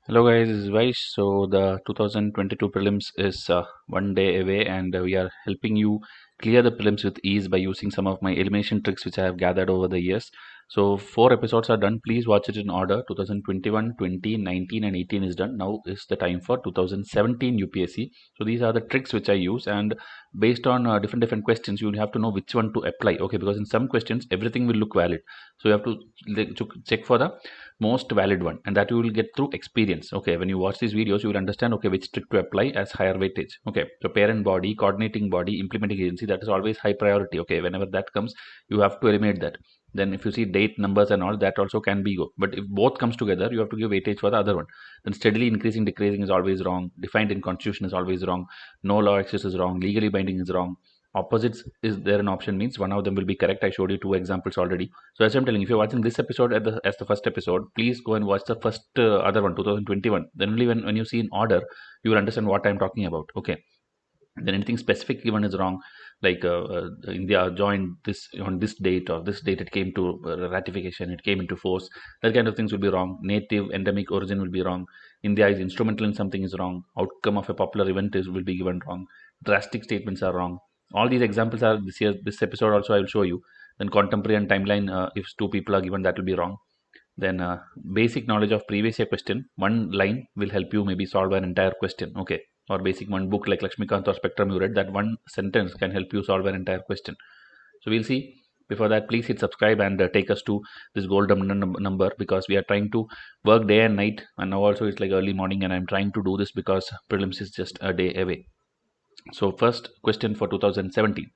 Hello guys, this is Vaish. So the 2022 prelims is one day away, and we are helping you clear the prelims with ease by using some of my elimination tricks which I have gathered over the years. So 4 episodes are done. Please watch it in order. 2021, 20, 19 and 18 is done. Now is the time for 2017 UPSC. So these are the tricks which I use, and based on different questions you will have to know which one to apply. Okay, because in some questions everything will look valid. So you have to check for the most valid one, and that you will get through experience. Okay, when you watch these videos you will understand, okay, which trick to apply as higher weightage. Okay, so parent body, coordinating body, implementing agency, that is always high priority. Okay, whenever that comes you have to eliminate that. Then if you see date, numbers and all, that also can be go, but if both comes together you have to give weightage for the other one. Then steadily increasing decreasing is always wrong, defined in constitution is always wrong, no law access is wrong, legally binding is wrong, opposites is there an option means one of them will be correct. I showed you two examples already. So as I'm telling, if you're watching this episode as the first episode, please go and watch the first other one, 2021. Then only when you see in order, you will understand what I'm talking about. Okay. Then anything specific given is wrong, like India joined this on this date, or this date it came to ratification, it came into force. That kind of things will be wrong. Native endemic origin will be wrong. India is instrumental in something is wrong. Outcome of a popular event is will be given wrong. Drastic statements are wrong. All these examples are this episode also I will show you. Then contemporary and timeline, if two people are given, that will be wrong. Then basic knowledge of previous year question, one line will help you maybe solve an entire question. Okay, or basic one book like Lakshmikant or Spectrum you read, that one sentence can help you solve an entire question. So we'll see. Before that, please hit subscribe and take us to this golden number, because we are trying to work day and night, and now also it's like early morning, and I'm trying to do this because prelims is just a day away. So first question for 2017,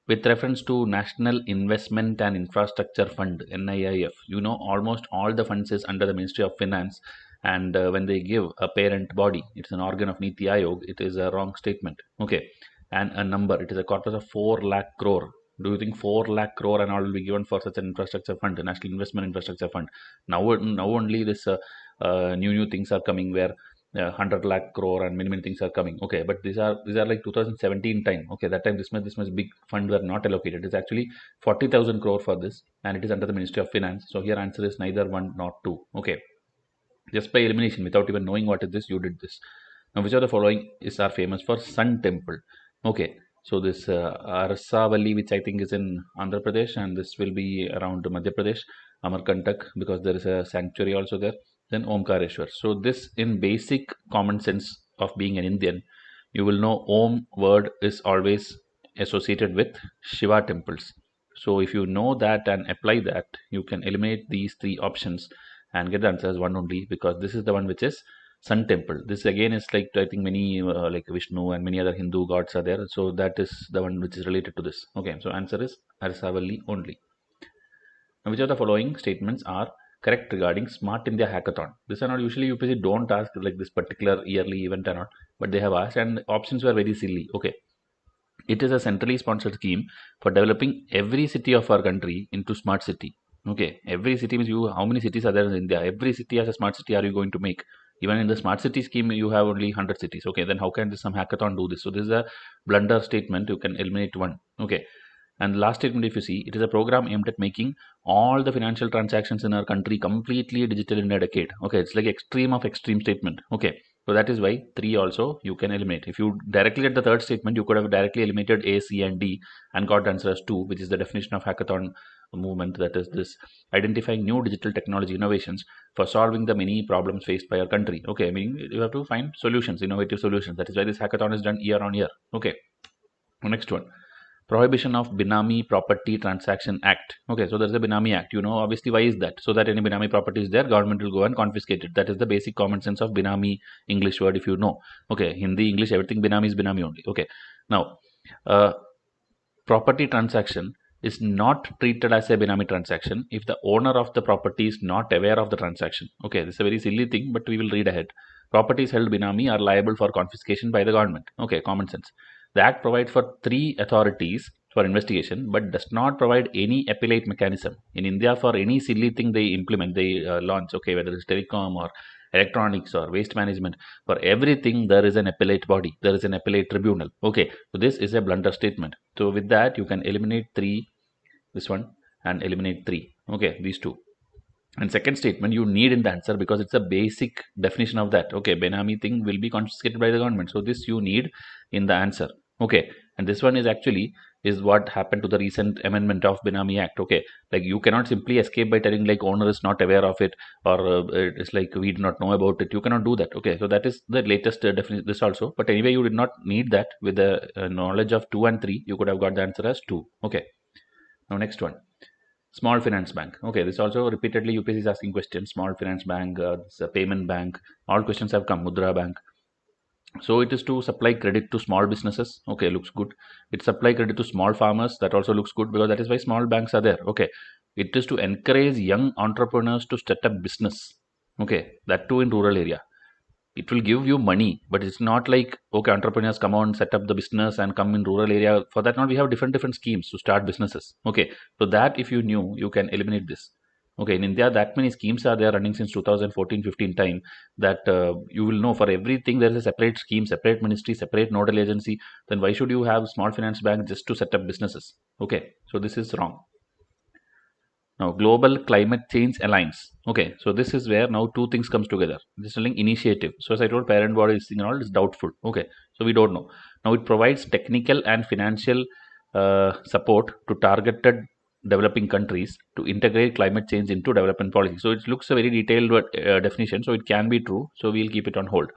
with reference to National Investment and Infrastructure Fund, NIIF, you know, almost all the funds is under the Ministry of Finance, and when they give a parent body, it's an organ of Niti Aayog, it is a wrong statement. Okay, and a number, it is a corpus of 4 lakh crore. Do you think 4 lakh crore and all will be given for such an infrastructure fund, a National Investment Infrastructure Fund? Now only this new things are coming where 100 lakh crore and many things are coming. Okay, but these are like 2017 time. Okay, that time this much big fund were not allocated. It's actually 40,000 crore for this, and it is under the Ministry of Finance. So here answer is neither one nor two. Okay, just by elimination, without even knowing what is this, you did this. Now, which of the following is are famous for Sun Temple? Okay, so this Arsavalli, which I think is in Andhra Pradesh, and this will be around Madhya Pradesh, Amarkantak, because there is a sanctuary also there. Then Omkareshwar. So this, in basic common sense of being an Indian, you will know Om word is always associated with Shiva temples. So if you know that and apply that, you can eliminate these three options and get the answer as one only, because this is the one which is Sun Temple. This again is like, I think many like Vishnu and many other Hindu gods are there. So that is the one which is related to this. Okay, so answer is Arsavalli only. Now, which of the following statements are correct regarding Smart India Hackathon? This are not usually UPSC don't ask like this particular yearly event or not, but they have asked, and options were very silly. Okay, it is a centrally sponsored scheme for developing every city of our country into smart city. Okay, every city means you. How many cities are there in India? Every city as a smart city are you going to make? Even in the smart city scheme, you have only 100 cities. Okay, then how can this some hackathon do this? So this is a blunder statement. You can eliminate one. Okay, and last statement, if you see, it is a program aimed at making all the financial transactions in our country completely digital in a decade. Okay, it's like extreme of extreme statement. Okay, so that is why three also you can eliminate. If you directly get the third statement, you could have directly eliminated A, C, and D and got the answer as two, which is the definition of hackathon movement. That is this identifying new digital technology innovations for solving the many problems faced by our country. Okay, I mean you have to find solutions, innovative solutions. That is why this hackathon is done year on year. Okay, next one, prohibition of Benami Property Transaction Act. Okay, so there's a Benami Act. You know, obviously, why is that? So that any Benami property is there, government will go and confiscate it. That is the basic common sense of Benami English word, if you know. Okay, Hindi, English, everything Benami is Benami only. Okay, now, uh, property transaction is not treated as a Benami transaction if the owner of the property is not aware of the transaction. Okay, this is a very silly thing, but we will read ahead. Properties held Benami are liable for confiscation by the government. Okay, common sense. The Act provides for three authorities for investigation, but does not provide any appellate mechanism. In India, for any silly thing they implement, they launch, okay, whether it's telecom or electronics or waste management, for everything there is an appellate body, there is an appellate tribunal. Okay, so this is a blunder statement. So with that, you can eliminate three, this one, and eliminate three. Okay, these two. And second statement you need in the answer because it's a basic definition of that. Okay, Benami thing will be confiscated by the government. So this you need in the answer. Okay, and this one is actually is what happened to the recent amendment of Benami Act. Okay, like you cannot simply escape by telling like owner is not aware of it, or it's like we do not know about it. You cannot do that. Okay, so that is the latest definition. This also, but anyway, you did not need that. With the knowledge of 2 and 3, you could have got the answer as 2. Okay, now next one. Small finance bank. Okay, this also repeatedly UPSC is asking questions. Small finance bank, payment bank. All questions have come. Mudra bank. So it is to supply credit to small businesses. Okay, looks good. It supply credit to small farmers. That also looks good because that is why small banks are there. Okay, it is to encourage young entrepreneurs to set up business. Okay, that too in rural area. It will give you money, but it's not like okay, entrepreneurs come on, set up the business and come in rural area. For that now we have different schemes to start businesses. Okay, so that if you knew, you can eliminate this. Okay, in India that many schemes are there running since 2014-15 time, that you will know for everything there is a separate scheme, separate ministry, separate nodal agency. Then why should you have small finance bank just to set up businesses? Okay, so this is wrong. Now, Global Climate Change Alliance. Okay, so this is where now two things comes together. This is telling initiative. So as I told, parent body is all is doubtful. Okay, so we don't know. Now it provides technical and financial support to targeted developing countries to integrate climate change into development policy. So it looks a very detailed definition. So it can be true. So we'll keep it on hold.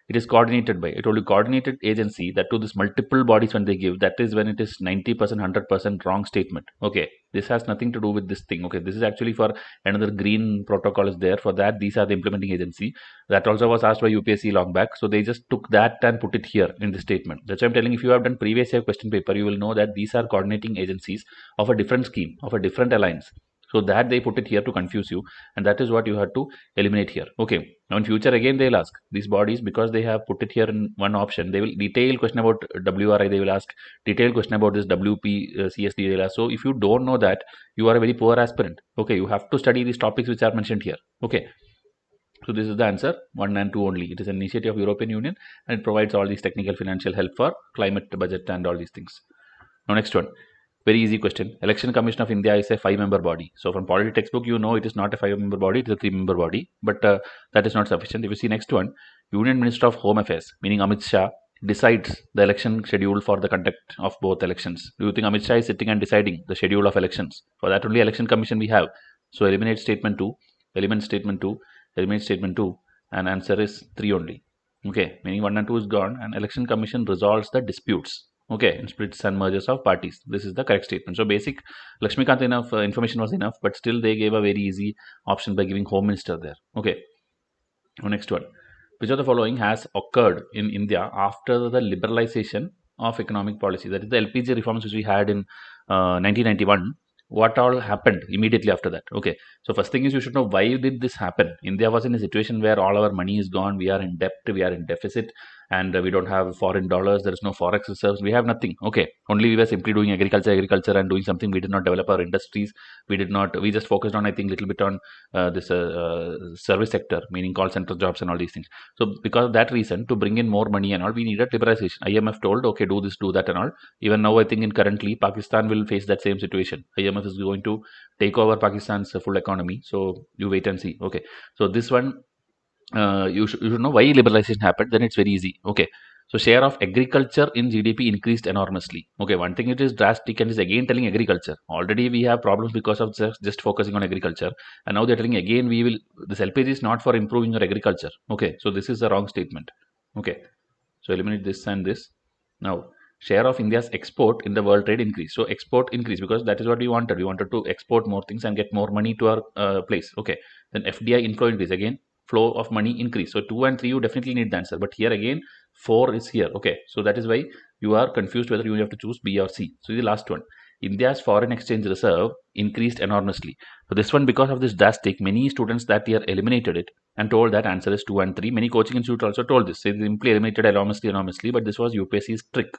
It is coordinated by, I told you, coordinated agency. That to this multiple bodies when they give, that is when it is 90% 100% wrong statement. Okay, this has nothing to do with this thing. Okay, this is actually for another green protocol is there. For that, these are the implementing agency. That also was asked by UPSC long back, so they just took that and put it here in the statement. That's why I'm telling, if you have done previous year question paper, you will know that these are coordinating agencies of a different scheme, of a different alliance. So that they put it here to confuse you, and that is what you have to eliminate here. Okay, now in future again they'll ask these bodies, because they have put it here in one option, they will detail question about WRI, they will ask detailed question about this WP CSD, they'll ask. So if you don't know that, you are a very poor aspirant. Okay, you have to study these topics which are mentioned here. Okay, so this is the answer 1 and 2 only. It is an initiative of European Union, and it provides all these technical financial help for climate budget and all these things. Now next one. Very easy question. Election Commission of India is a 5-member body. So from polity textbook, you know it is not a 5-member body, it is a 3-member body. But that is not sufficient. If you see next one, Union Minister of Home Affairs, meaning Amit Shah, decides the election schedule for the conduct of both elections. Do you think Amit Shah is sitting and deciding the schedule of elections? For that only Election Commission we have. So eliminate statement 2, eliminate statement 2, eliminate statement 2, and answer is 3 only. Okay, meaning 1 and 2 is gone, and Election Commission resolves the disputes. Okay, in splits and mergers of parties. This is the correct statement. So basic Lakshmikant enough information was enough, but still they gave a very easy option by giving Home Minister there. Okay. Now next one. Which of the following has occurred in India after the liberalization of economic policy? That is the LPG reforms which we had in 1991. What all happened immediately after that? Okay, so first thing is you should know why did this happen. India was in a situation where all our money is gone, we are in debt, we are in deficit, and we don't have foreign dollars, there is no forex reserves, we have nothing. Okay, only we were simply doing agriculture and doing something. We did not develop our industries, we just focused on, I think, little bit on this service sector, meaning call center jobs and all these things. So because of that reason, to bring in more money and all, we needed liberalization. IMF told okay, do this, do that and all. Even now I think in currently Pakistan will face that same situation. IMF is going to take over Pakistan's full economy, so you wait and see. Okay, so this one you should know why liberalization happened. Then it's very easy. Okay, so share of agriculture in GDP increased enormously. Okay, one thing it is drastic, and is again telling agriculture. Already we have problems because of just focusing on agriculture, and now they're telling again we will, this LPG is not for improving your agriculture. Okay, so this is a wrong statement. Okay, so eliminate this and this. Now share of India's export in the world trade increase. So export increase because that is what we wanted. We wanted to export more things and get more money to our place. Okay, then FDI inflow increase, again flow of money increase. So 2 and 3 you definitely need the answer, but here again 4 is here. Okay, so that is why you are confused whether you have to choose B or C. So the last one, India's foreign exchange reserve increased enormously. So this one, because of this drastic, many students that year eliminated it and told that answer is 2 and 3. Many coaching institutes also told this. They simply eliminated enormously, but this was UPSC's trick,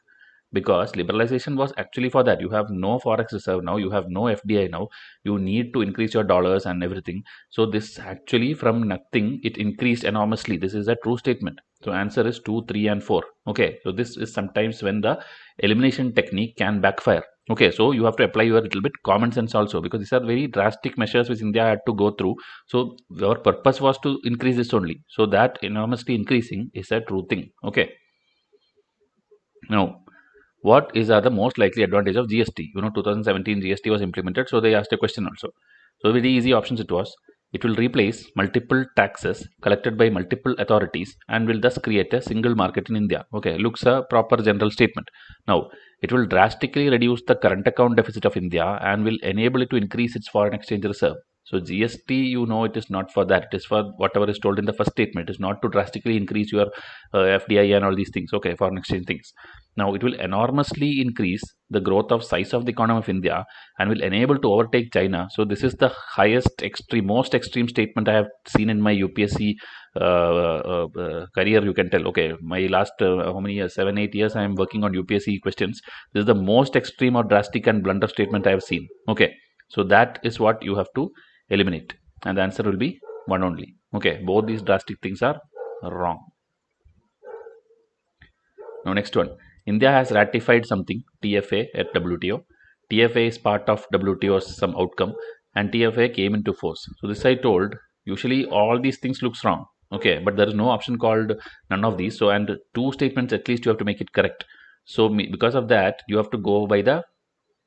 because liberalization was actually for that. You have no forex reserve now, you have no FDI now, you need to increase your dollars and everything. So this actually from nothing it increased enormously. This is a true statement. So answer is 2, 3 and 4. Okay, so this is sometimes when the elimination technique can backfire. Okay, so you have to apply your little bit common sense also, because these are very drastic measures which India had to go through. So our purpose was to increase this only. So that enormously increasing is a true thing. Okay. Now, what is are the most likely advantage of GST? 2017 GST was implemented, so they asked a question also. So very easy options it was. It will replace multiple taxes collected by multiple authorities and will thus create a single market in India. Okay, looks a proper general statement. Now, it will drastically reduce the current account deficit of India and will enable it to increase its foreign exchange reserve. So GST, it is not for that. It is for whatever is told in the first statement. It is not to drastically increase your FDI and all these things. Okay, foreign exchange things. Now it will enormously increase the growth of size of the economy of India and will enable to overtake China. So this is the most extreme statement I have seen in my UPSC career. You can tell. Okay, my last how many years? 7-8 years I am working on UPSC questions. This is the most extreme or drastic and blunder statement I have seen. Okay, so that is what you have to eliminate, and the answer will be one only. Okay, both these drastic things are wrong. Now next one, India has ratified something, TFA at WTO. TFA is part of WTO's some outcome, and TFA came into force. So this I told, usually all these things looks wrong. Okay, but there is no option called none of these. So and two statements at least you have to make it correct. So because of that, you have to go by the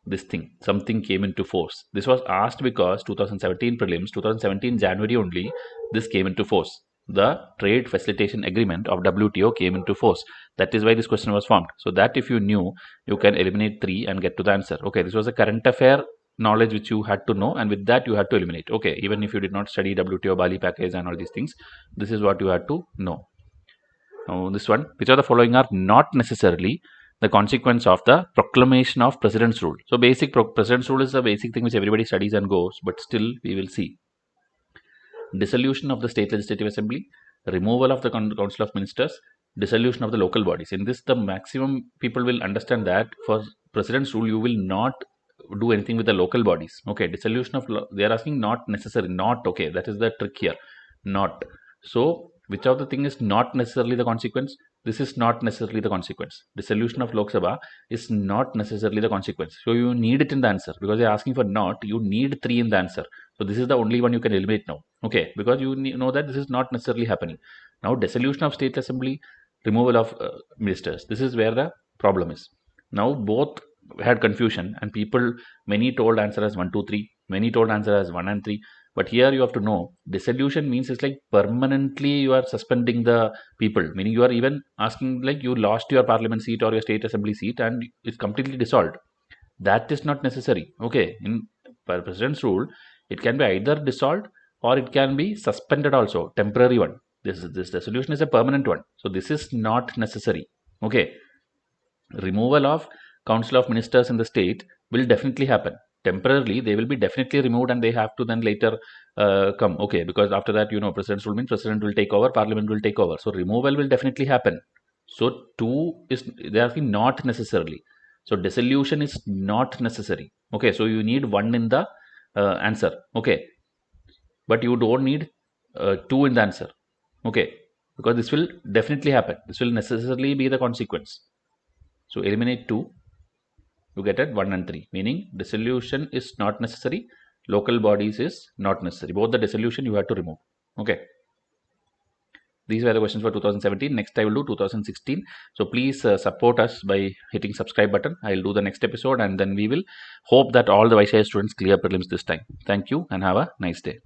this thing, something came into force. This was asked because 2017 prelims, 2017 January only, this came into force. The trade facilitation agreement of WTO came into force. That is why this question was formed. So that if you knew, you can eliminate 3 and get to the answer. Okay, this was a current affair knowledge which you had to know, and with that you had to eliminate. Okay, even if you did not study WTO Bali package and all these things, this is what you had to know. Now this one, which of the following are not necessarily the consequence of the proclamation of president's rule? So basic president's rule is a basic thing which everybody studies and goes, but still we will see. Dissolution of the state legislative assembly, removal of the council of ministers, dissolution of the local bodies. In this, the maximum people will understand that for president's rule, you will not do anything with the local bodies. Okay, dissolution of they are asking not necessary, not okay. That is the trick here, not. So which of the thing is not necessarily the consequence? This is not necessarily the consequence. Dissolution of Lok Sabha is not necessarily the consequence. So you need it in the answer, because they are asking for not. You need 3 in the answer. So this is the only one you can eliminate now. Okay, because you know that this is not necessarily happening. Now dissolution of state assembly, removal of ministers. This is where the problem is. Now both had confusion, and many told answer as 1, 2, 3. Many told answer as 1 and 3. But here you have to know, dissolution means it's like permanently you are suspending the people, meaning you are even asking like you lost your parliament seat or your state assembly seat and it's completely dissolved. That is not necessary. Okay, in president's rule, it can be either dissolved or it can be suspended also, temporary one. This dissolution is a permanent one. So this is not necessary. Okay, removal of council of ministers in the state will definitely happen. Temporarily they will be definitely removed and they have to then later come. Okay, because after that president's rule means president will take over, parliament will take over. So removal will definitely happen. So 2 is they are asking not necessarily. So dissolution is not necessary. Okay, so you need 1 in the answer. Okay, but you don't need 2 in the answer. Okay, because this will definitely happen. This will necessarily be the consequence. So eliminate 2, you get at 1 and 3, meaning dissolution is not necessary, local bodies is not necessary. Both the dissolution you have to remove. Okay. These were the questions for 2017. Next I will do 2016. So please support us by hitting subscribe button. I will do the next episode and then we will hope that all the Vaishya students clear prelims this time. Thank you and have a nice day.